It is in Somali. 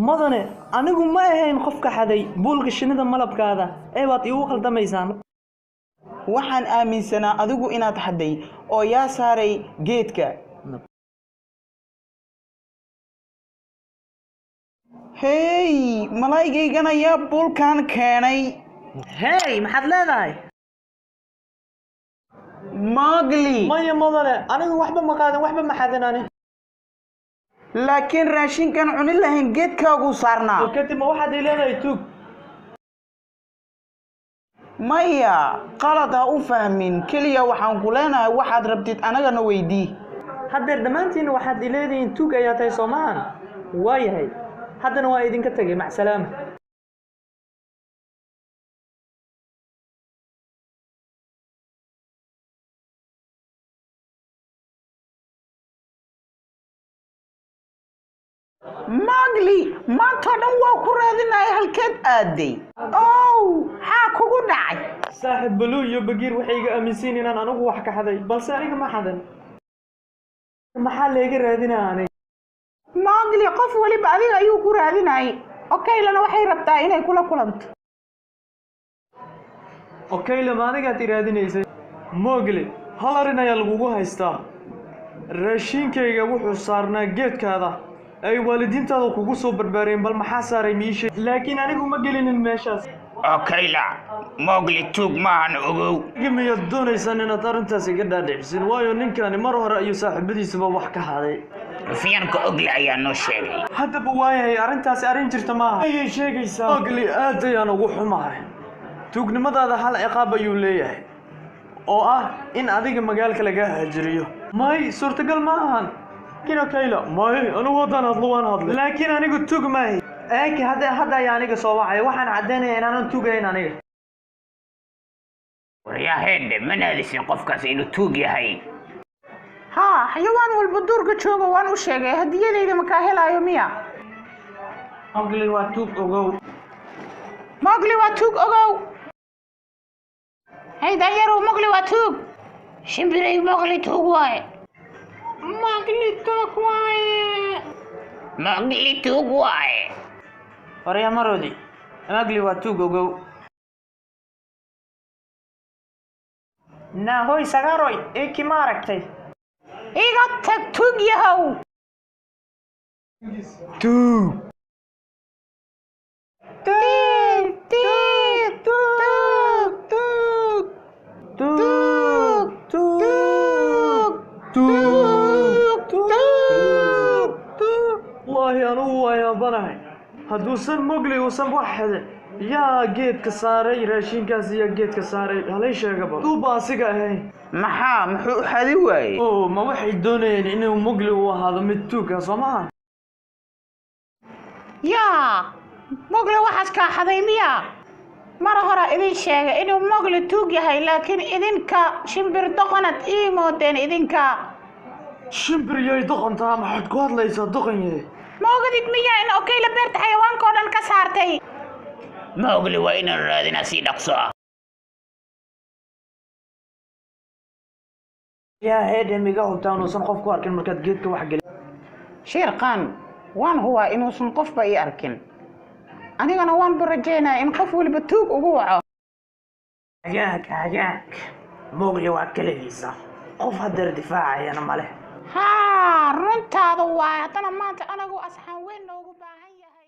mudane anigu ma ahayn qofka xaday buulka shinida malabkaada ee waad iigu qaldamaysan waxaan aaminsanaa adigu inaad xaday oo yaa saaray geedka hey malaa'igaygan ayaa buulkan keenay hey maxaad leedahay Mowgli maya mudane anigu waxba ma qaadan waxba ma xadan ani laakiin raashinkan cuni lahayn geedkaagu saarnaa kadib waxaad leedahay tuug maya qalad ha u fahmin kaliya waxaan ku leenahay waxaad rabtid anagana weydii haddeer dhammaantiin waxaad leedihiin tuug ayaa tahay Soomaan waayahay haddana waa idinka tagay mac salaam Mowgli maanta dhan waa ku raadinay halkeed aaday haa kugu dhacay saaxib baluu iyo bagiir waxay iga aaminsiin inaan anigu wax ka xaday balse aniga ma xadan maxaa leega raadinaa aniga Mowgli qof waliba adiga ayuu ku raadinay lana waxay rabtaa inay kula kulanto lama anigaad iraadinaysay Mowgli hal arrin ayaa lagugu haystaa raashinkayga wuxuu saarnaa geedkaada ay waalidiintaadu kugu soo barbaareen bal maxaa saaray miisha laakiin anigu ma gelinin meeshaas la Mowgli tuug maahan ogow miyaad doonaysaan inaad arrintaas iga dhaadhicsin waayo ninkani mar hore ayuu saaxiibadiisaba wax ka haday fiyanka Ogli ayaa noo sheegay haddaba waayahay arrintaasi arrin jirta maaha ayay sheegaysaa Ogli aad ayaan ugu xumahay tuugnimadaada hal ciqaab ayuu leeyahay oo ah in adiga magaalka laga haajiriyo may suurtagal ma ahan kayla may anigu wadaan hadlo laakiin anigu tuug maahay hadda ayaa aniga soo wacay waxaan caddaynaya inaanan tuugayn aniga waryaaheen manaadisin qofkaas inuu tuug yahay haa xayawaan walba duurka jooga waan u sheegay hadiyadayda ma ka helayo miya Mowgli waa tuug ogow hey dayeero Mowgli waa tuug shimbiray Mowgli tuug waaye Mowgli tuug waaye waryaa maroodi Mowgli waa tuug ogow nahoy sagaroy eeki ma aragtay iga tag tuug yahow tuug والله أنا ويا بناي هدوسن Mowgli وسن واحد يا جيت كساري راشين كاسيا جيت كساري هليش يا قبل تو باسقة هاي محو حدي واي ما waxay doonayeen inuu Mowgli uu ahaado mid tuug ah Soomaa Mowgli waxaas ka xaday miya mara hore idin sheegay inuu Mowgli tuug yahay laakiin idinka shimbir doqonad ii moodeen idinka shimbir yay doqontaa maxaad ku hadlaysaa doqonye Mowgli miya in la beerta xayawaanka oo dhan ka saartay Mowgli waa inaan raadinaa si dhaqso ah yaa heedemiga hubtaan uusan qof ku arkin markaad geedka wax gelin Sherqan waan huwa inuusan qofba ii arkin anigana waan barajeynaa in qof waliba tuug ugu waco hagaag Mowgli waa kaligiisa qof hadeer difaacayana ma leh runtaada waa haddana maanta anagu asxaan weyn noogu baahan yahay